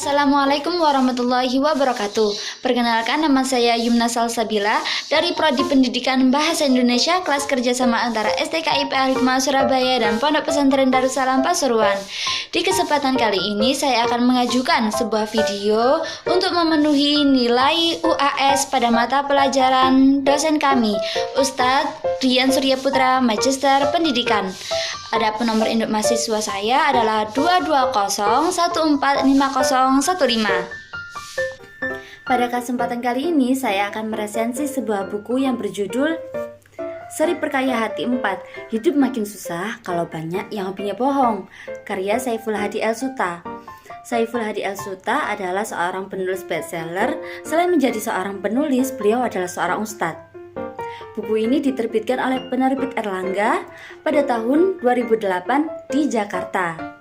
Assalamualaikum warahmatullahi wabarakatuh. Perkenalkan, nama saya Yumna Salsabila dari Prodi Pendidikan Bahasa Indonesia kelas kerjasama antara STKIP Al-Hikmah Surabaya dan Pondok Pesantren Darussalam Pasuruan. Di kesempatan kali ini saya akan mengajukan sebuah video untuk memenuhi nilai UAS pada mata pelajaran dosen kami, Ustadz Rian Surya Putra, Magister Pendidikan. Adapun nomor induk mahasiswa saya adalah 220145015. Pada kesempatan kali ini saya akan meresensi sebuah buku yang berjudul Seri Perkaya Hati 4, Hidup Makin Susah Kalau Banyak Yang Hobinya Bohong, karya Saiful Hadi El-Suta. Saiful Hadi El-Suta adalah seorang penulis bestseller. Selain menjadi seorang penulis, beliau adalah seorang ustadz. Buku ini diterbitkan oleh penerbit Erlangga pada tahun 2008 di Jakarta.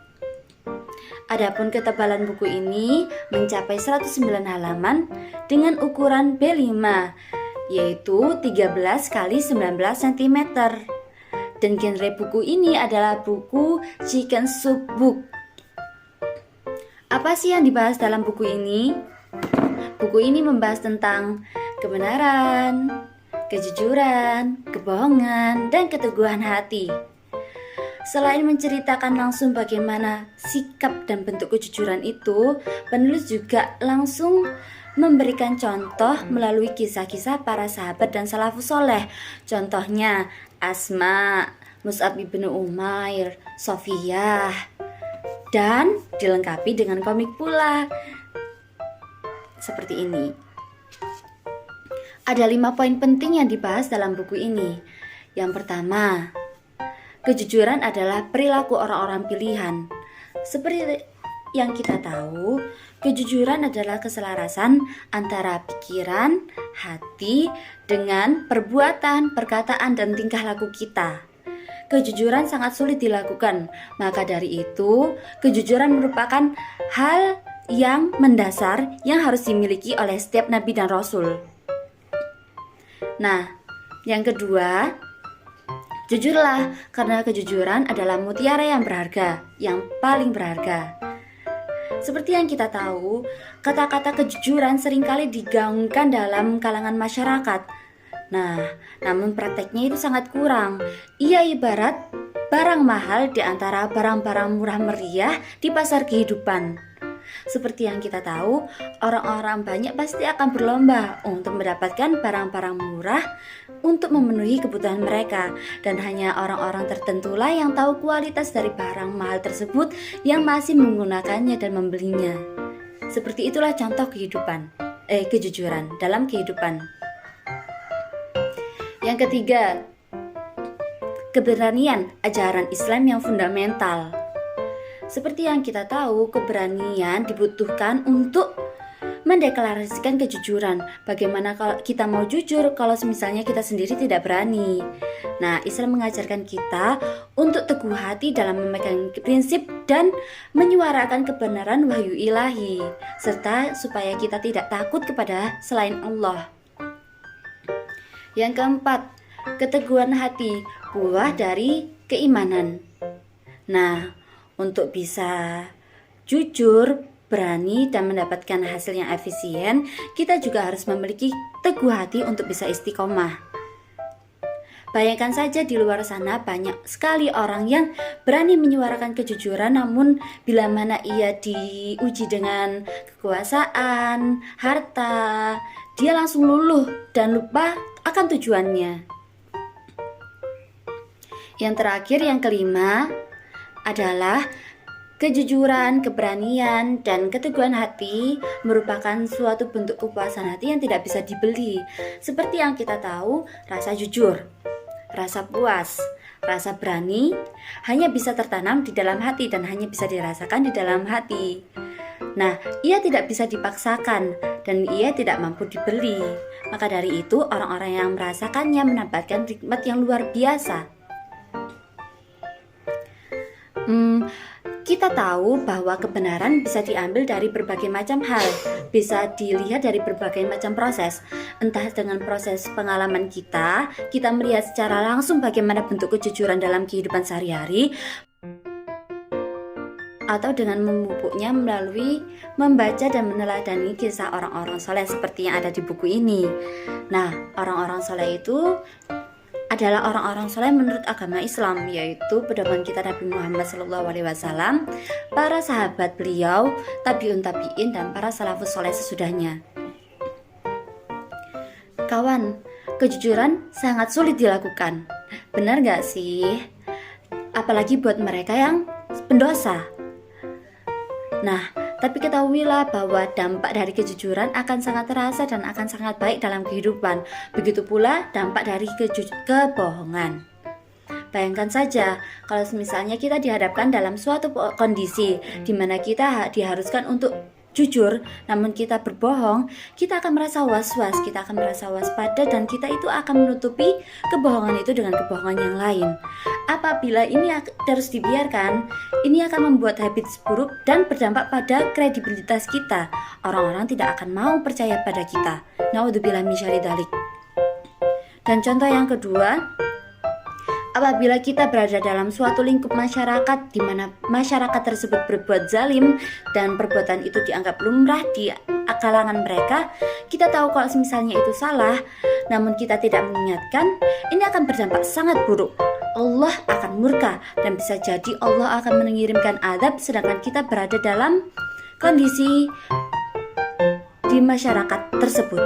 Adapun ketebalan buku ini mencapai 109 halaman dengan ukuran B5, yaitu 13 x 19 cm. Dan genre buku ini adalah buku Chicken Soup Book. Apa sih yang dibahas dalam buku ini? Buku ini membahas tentang kebenaran, kejujuran, kebohongan, dan keteguhan hati. Selain menceritakan langsung bagaimana sikap dan bentuk kejujuran itu, penulis juga langsung memberikan contoh melalui kisah-kisah para sahabat dan salafus soleh. Contohnya Asma, Mus'ab ibnu Umair, Sofiyah, dan dilengkapi dengan komik pula. Seperti ini. Ada 5 poin penting yang dibahas dalam buku ini. Yang pertama, kejujuran adalah perilaku orang-orang pilihan. Seperti yang kita tahu, kejujuran adalah keselarasan antara pikiran, hati, dengan perbuatan, perkataan, dan tingkah laku kita. Kejujuran sangat sulit dilakukan, maka dari itu, kejujuran merupakan hal yang mendasar yang harus dimiliki oleh setiap nabi dan rasul. Nah, yang kedua, jujurlah, karena kejujuran adalah mutiara yang berharga, yang paling berharga. Seperti yang kita tahu, kata-kata kejujuran seringkali digaungkan dalam kalangan masyarakat. Nah, namun prakteknya itu sangat kurang. Ia ibarat barang mahal di antara barang-barang murah meriah di pasar kehidupan. Seperti yang kita tahu, orang-orang banyak pasti akan berlomba untuk mendapatkan barang-barang murah untuk memenuhi kebutuhan mereka, dan hanya orang-orang tertentulah yang tahu kualitas dari barang mahal tersebut yang masih menggunakannya dan membelinya. Seperti itulah contoh kejujuran dalam kehidupan. Yang ketiga, keberanian, ajaran Islam yang fundamental. Seperti yang kita tahu, keberanian dibutuhkan untuk mendeklarasikan kejujuran. Bagaimana kalau kita mau jujur kalau misalnya kita sendiri tidak berani? Nah, Islam mengajarkan kita untuk teguh hati dalam memegang prinsip dan menyuarakan kebenaran wahyu ilahi, serta supaya kita tidak takut kepada selain Allah. Yang keempat, keteguhan hati, buah dari keimanan. Nah, untuk bisa jujur, berani, dan mendapatkan hasil yang efisien, kita juga harus memiliki teguh hati untuk bisa istiqomah. Bayangkan saja di luar sana banyak sekali orang yang berani menyuarakan kejujuran, namun bila mana ia diuji dengan kekuasaan, harta, dia langsung luluh dan lupa akan tujuannya. Yang terakhir, yang kelima, adalah kejujuran, keberanian, dan keteguhan hati merupakan suatu bentuk kepuasan hati yang tidak bisa dibeli. Seperti yang kita tahu, rasa jujur, rasa puas, rasa berani hanya bisa tertanam di dalam hati dan hanya bisa dirasakan di dalam hati. Nah, ia tidak bisa dipaksakan dan ia tidak mampu dibeli. Maka dari itu, orang-orang yang merasakannya mendapatkan nikmat yang luar biasa. Kita tahu bahwa kebenaran bisa diambil dari berbagai macam hal, bisa dilihat dari berbagai macam proses. Entah dengan proses pengalaman kita melihat secara langsung bagaimana bentuk kejujuran dalam kehidupan sehari-hari, atau dengan memupuknya melalui membaca dan meneladani kisah orang-orang soleh seperti yang ada di buku ini. Nah, orang-orang soleh itu adalah orang-orang soleh menurut agama Islam, yaitu pedoman kita Nabi Muhammad SAW, para sahabat beliau, tabi'un tabi'in, dan para salafus soleh sesudahnya. Kawan, kejujuran sangat sulit dilakukan. Benar gak sih? Apalagi buat mereka yang pendosa. Nah, tapi ketahuilah bahwa dampak dari kejujuran akan sangat terasa dan akan sangat baik dalam kehidupan. Begitu pula dampak dari kebohongan. Bayangkan saja kalau misalnya kita dihadapkan dalam suatu kondisi di mana kita diharuskan untuk jujur, namun kita berbohong, kita akan merasa was-was, kita akan merasa waspada, dan kita itu akan menutupi kebohongan itu dengan kebohongan yang lain. Apabila ini terus dibiarkan, ini akan membuat habit buruk dan berdampak pada kredibilitas kita. Orang-orang tidak akan mau percaya pada kita. Naudzubillah min syarri dzalik. Dan contoh yang kedua, apabila kita berada dalam suatu lingkup masyarakat di mana masyarakat tersebut berbuat zalim dan perbuatan itu dianggap lumrah di kalangan mereka, kita tahu kalau misalnya itu salah, namun kita tidak mengingatkan, ini akan berdampak sangat buruk. Allah akan murka dan bisa jadi Allah akan mengirimkan azab sedangkan kita berada dalam kondisi di masyarakat tersebut.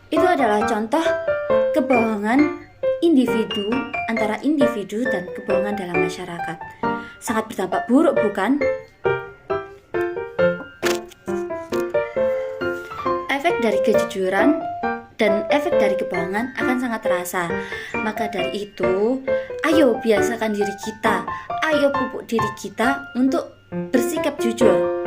Itu adalah contoh kebohongan individu antara individu dan kebohongan dalam masyarakat. Sangat berdampak buruk, bukan? Efek dari kejujuran dan efek dari kebohongan akan sangat terasa. Maka dari itu, ayo biasakan diri kita, ayo pupuk diri kita untuk bersikap jujur,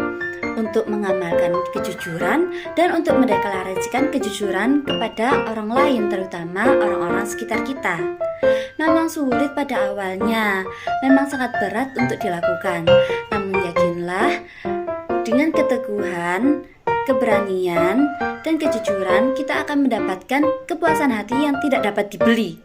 untuk mengamalkan kejujuran dan untuk mendeklarasikan kejujuran kepada orang lain, terutama orang-orang sekitar kita. Memang sulit pada awalnya, memang sangat berat untuk dilakukan. Namun yakinlah, dengan keteguhan, keberanian, dan kejujuran, kita akan mendapatkan kepuasan hati yang tidak dapat dibeli.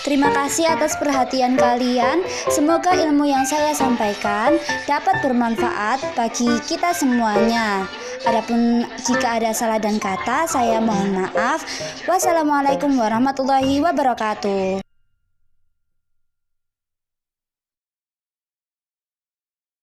Terima kasih atas perhatian kalian. Semoga ilmu yang saya sampaikan dapat bermanfaat bagi kita semuanya. Adapun jika ada salah dan kata, saya mohon maaf. Wassalamualaikum warahmatullahi wabarakatuh.